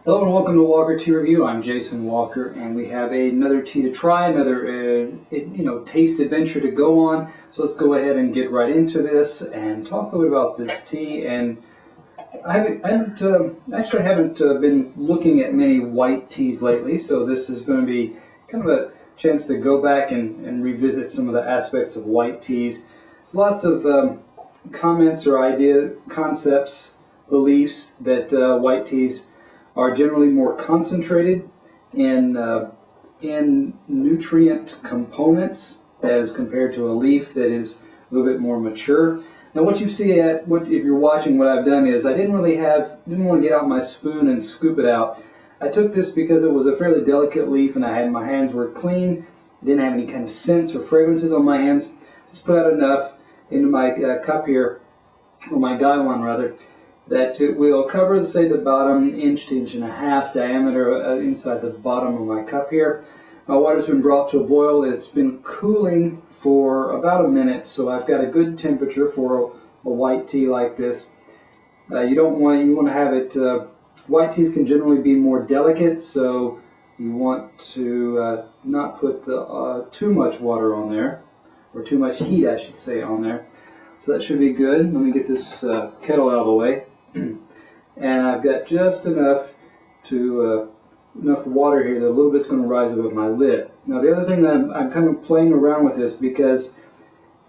Hello and welcome to Walker Tea Review. I'm Jason Walker, and we have another tea to try, another taste adventure to go on. So let's go ahead and get right into this and talk a little bit about this tea. And I haven't been looking at many white teas lately, so this is going to be kind of a chance to go back and revisit some of the aspects of white teas. There's lots of comments or concepts, beliefs that white teas are generally more concentrated in nutrient components as compared to a leaf that is a little bit more mature. Now, what you see if you're watching, what I've done is I didn't want to get out my spoon and scoop it out. I took this because it was a fairly delicate leaf, and my hands were clean. I didn't have any kind of scents or fragrances on my hands. Just put out enough into my cup here, or my gallon rather, that it will cover, say, the bottom inch to inch and a half diameter inside the bottom of my cup here. My water's been brought to a boil. It's been cooling for about a minute, so I've got a good temperature for a white tea like this. You want to have it. White teas can generally be more delicate, so you want to not put too much water on there, or too much heat, I should say, on there. So that should be good. Let me get this kettle out of the way. And I've got just enough water here that a little bit's going to rise above my lid. Now, the other thing that I'm kind of playing around with this because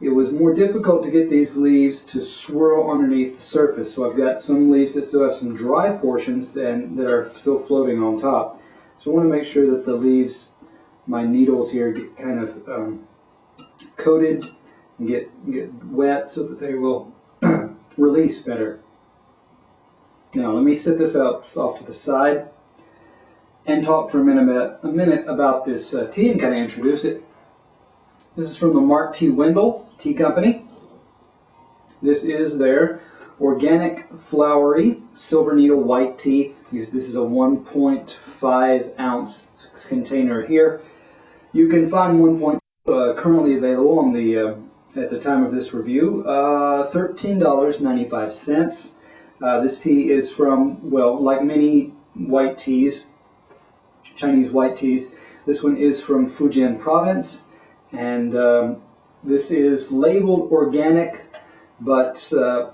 it was more difficult to get these leaves to swirl underneath the surface. So I've got some leaves that still have some dry portions and that are still floating on top. So I want to make sure that the leaves, my needles here, get kind of coated and get wet so that they will release better. Now, let me set this off to the side and talk for a minute about this tea and kind of introduce it. This is from the Mark T. Wendell Tea Company. This is their Organic Flowery Silverneedle White Tea. This is a 1.5 ounce container here. You can find 1.5 currently available on the at the time of this review, $13.95. This tea is from, well, like many white teas, Chinese white teas, this one is from Fujian province, and this is labeled organic, but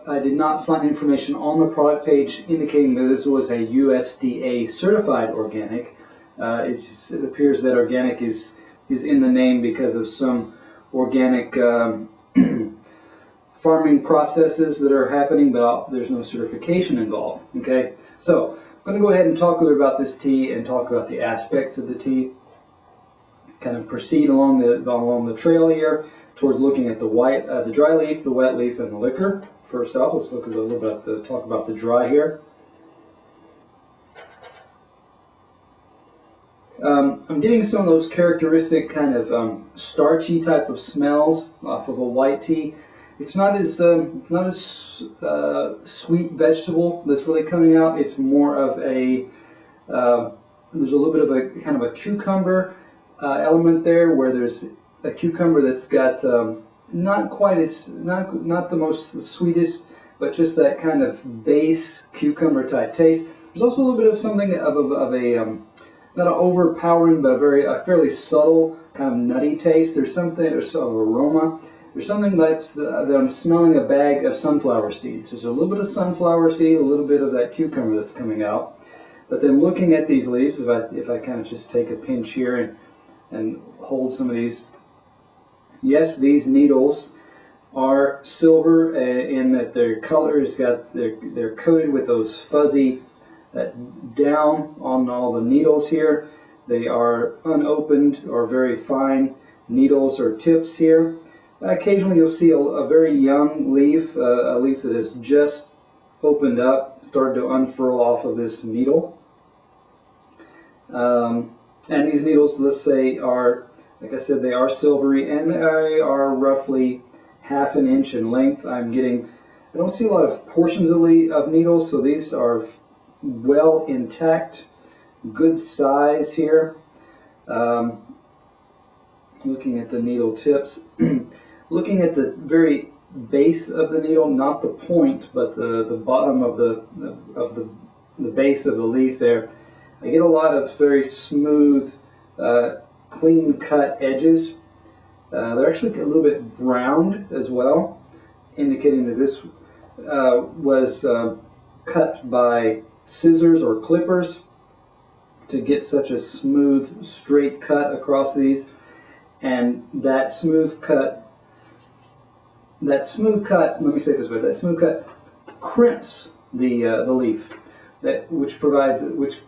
I did not find information on the product page indicating that this was a USDA certified organic. It appears that organic is in the name because of some organic farming processes that are happening, but there's no certification involved. Okay, so I'm going to go ahead and talk a little about this tea and talk about the aspects of the tea. Kind of proceed along the trail here towards looking at the dry leaf, the wet leaf, and the liquor. First off, let's look at talk about the dry here. I'm getting some of those characteristic kind of starchy type of smells off of a white tea. It's not as sweet vegetable that's really coming out. It's more of a there's a little bit of a kind of a cucumber element there, where there's a cucumber that's got not the most sweetest, but just that kind of base cucumber type taste. There's also a little bit of something of a not an overpowering, but a fairly subtle kind of nutty taste. There's sort of aroma. There's something that I'm smelling a bag of sunflower seeds. There's a little bit of sunflower seed, a little bit of that cucumber that's coming out. But then looking at these leaves, if I kind of just take a pinch here and hold some of these, yes, these needles are silver in that their color is they're coated with those fuzzy down on all the needles here. They are unopened or very fine needles or tips here. Occasionally you'll see a very young leaf, a leaf that has just opened up, started to unfurl off of this needle. And these needles, let's say, are, like I said, they are silvery, and they are roughly ½ an inch in length. I don't see a lot of portions of needles, so these are well intact, good size here. Looking at the needle tips. Looking at the very base of the needle, not the point, but the bottom of the base of the leaf there, I get a lot of very smooth, clean cut edges. They're actually a little bit browned as well, indicating that this was cut by scissors or clippers to get such a smooth, straight cut across these. And that smooth cut, let me say it this way, that smooth cut crimps the leaf, which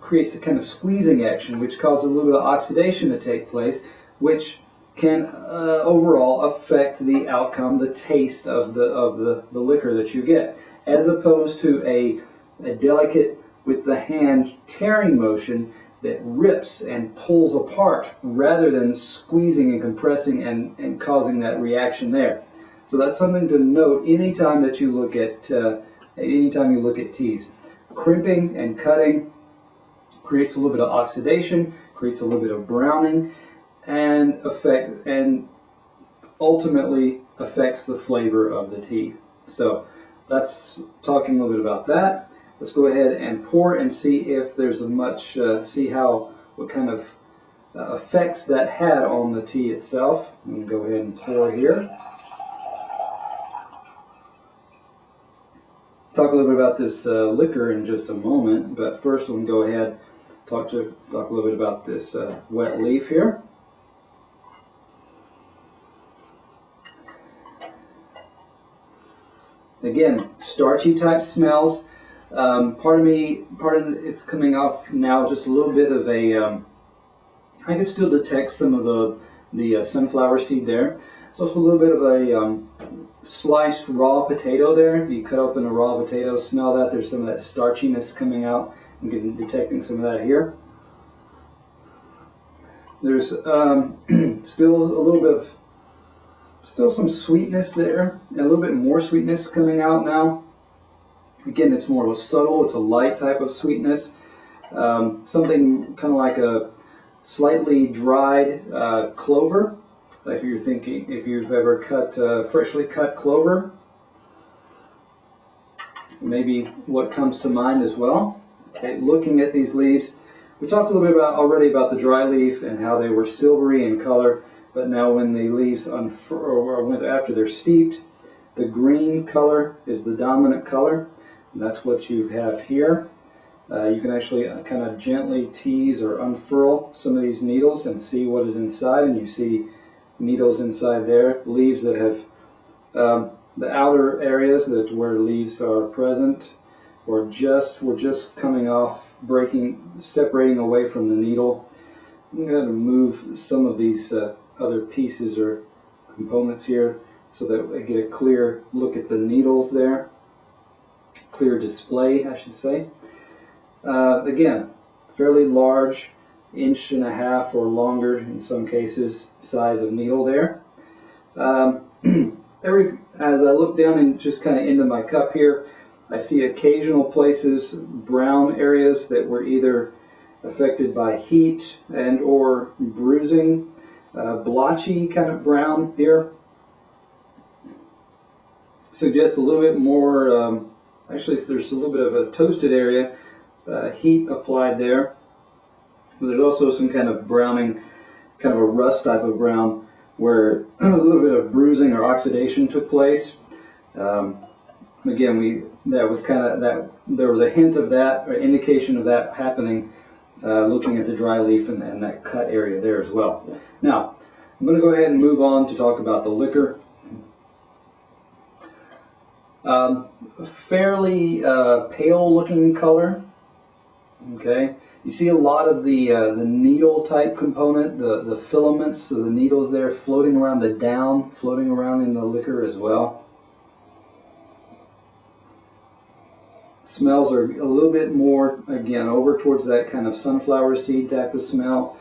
creates a kind of squeezing action, which causes a little bit of oxidation to take place, which can overall affect the outcome, the taste of the liquor that you get, as opposed to a delicate, with the hand tearing motion that rips and pulls apart rather than squeezing and compressing and causing that reaction there. So that's something to note anytime that you look at teas. Crimping and cutting creates a little bit of oxidation, creates a little bit of browning, and ultimately affects the flavor of the tea. So that's talking a little bit about that. Let's go ahead and pour and see if there's what kind of effects that had on the tea itself. I'm going to go ahead and pour here. Talk a little bit about this liquor in just a moment, but first we'll go ahead and talk a little bit about this wet leaf here. Again, starchy type smells. Part of it's coming off now just a little bit of a, I can still detect some of the sunflower seed there. It's also a little bit of a sliced raw potato there. If you cut open a raw potato, smell that. There's some of that starchiness coming out. I'm detecting some of that here. There's still some sweetness there, and a little bit more sweetness coming out now. Again, it's more of a subtle, it's a light type of sweetness. Something kind of like a slightly dried clover. If you've ever cut freshly cut clover, maybe what comes to mind as well. Okay, looking at these leaves, we talked a little bit already about the dry leaf and how they were silvery in color, but now when the leaves after they're steeped, the green color is the dominant color, and that's what you have here. You can actually kind of gently tease or unfurl some of these needles and see what is inside, and you see needles inside there, leaves that have the outer areas where leaves are present were just coming off, separating away from the needle. I'm going to move some of these other pieces or components here so that I get a clear look at the needles there, clear display, I should say. Again, fairly large, 1.5 inch or longer in some cases, size of needle there. As I look down and just kind of into my cup here, I see occasional places, brown areas that were either affected by heat and or bruising, blotchy kind of brown here. Suggests a little bit more, actually there's a little bit of a toasted area, heat applied there. But there's also some kind of browning, kind of a rust type of brown, where a little bit of bruising or oxidation took place. Again, there was a hint of that, or indication of that happening, looking at the dry leaf and that cut area there as well. Now, I'm going to go ahead and move on to talk about the liquor. Fairly pale looking color. Okay. You see a lot of the needle type component, the filaments of the needles there floating around floating around in the liquor as well. Smells are a little bit more, again, over towards that kind of sunflower seed type of smell,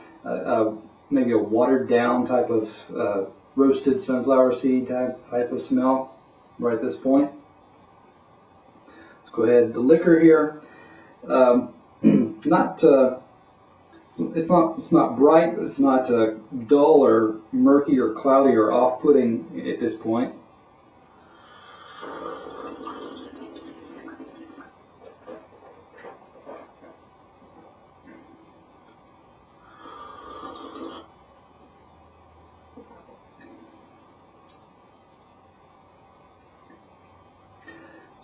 maybe a watered down type of roasted sunflower seed type of smell right at this point. Let's go ahead. The liquor here. It's not bright, but it's not dull or murky or cloudy or off-putting at this point.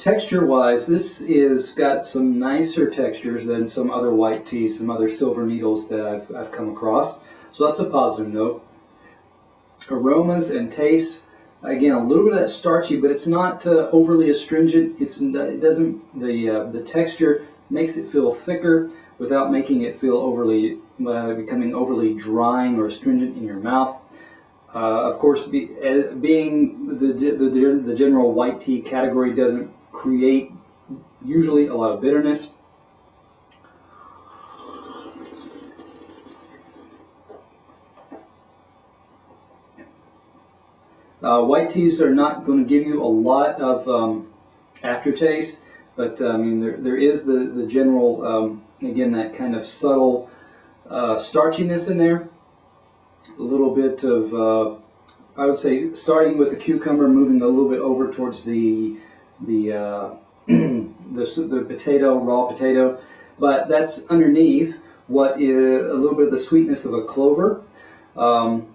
Texture-wise, this is got some nicer textures than some other white teas, some other silver needles that I've come across. So that's a positive note. Aromas and taste, again, a little bit of that starchy, but it's not overly astringent. It doesn't. The texture makes it feel thicker without making it feel overly becoming overly drying or astringent in your mouth. Of course, being the general white tea category doesn't create usually a lot of bitterness. White teas are not going to give you a lot of aftertaste, but I mean there is the general again, that kind of subtle starchiness in there. A little bit of I would say, starting with the cucumber, moving a little bit over towards the the potato, raw potato, but that's underneath what is a little bit of the sweetness of a clover. And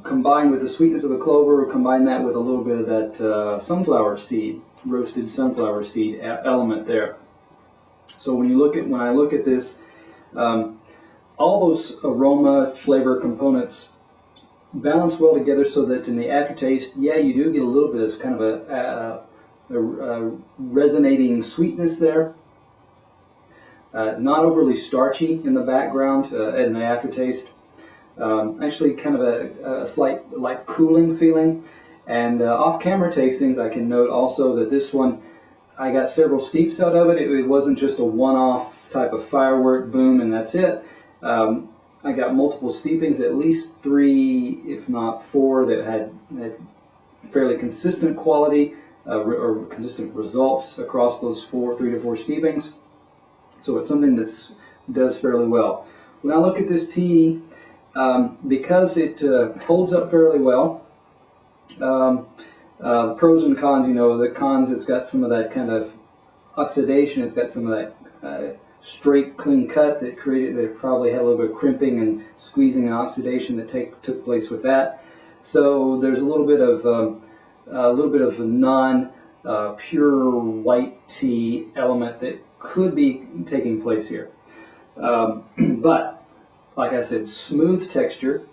combined with the sweetness of the clover, combine that with a little bit of that sunflower seed, roasted sunflower seed element there. So when I look at this, all those aroma, flavor components balance well together, so that in the aftertaste, yeah, you do get a little bit of kind of a resonating sweetness there. Not overly starchy in the background, in the aftertaste. Actually kind of a slight like cooling feeling. And off-camera tastings, I can note also that this one, I got several steeps out of it. It wasn't just a one-off type of firework, boom, and that's it. I got multiple steepings, at least 3, if not 4, that had fairly consistent quality or consistent results across those 3 to 4 steepings. So it's something that does fairly well. When I look at this tea, because it holds up fairly well, pros and cons, the cons, it's got some of that kind of oxidation, it's got some of that straight, clean cut that probably had a little bit of crimping and squeezing and oxidation that took place with that. So there's a little bit of a non-pure white tea element that could be taking place here. But like I said, smooth texture,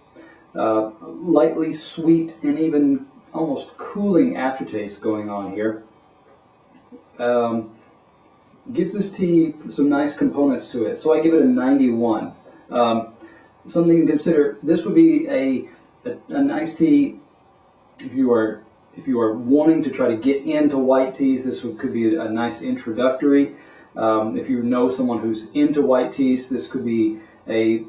lightly sweet, and even almost cooling aftertaste going on here. Gives this tea some nice components to it. So I give it a 91. Something to consider. This would be a nice tea if you are wanting to try to get into white teas. This could be a nice introductory. If you know someone who's into white teas, this could be a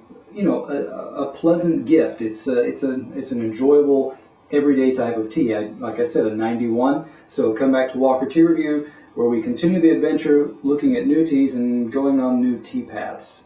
pleasant gift. It's an enjoyable everyday type of tea. Like I said, a 91. So come back to Walker Tea Review, where we continue the adventure looking at new teas and going on new tea paths.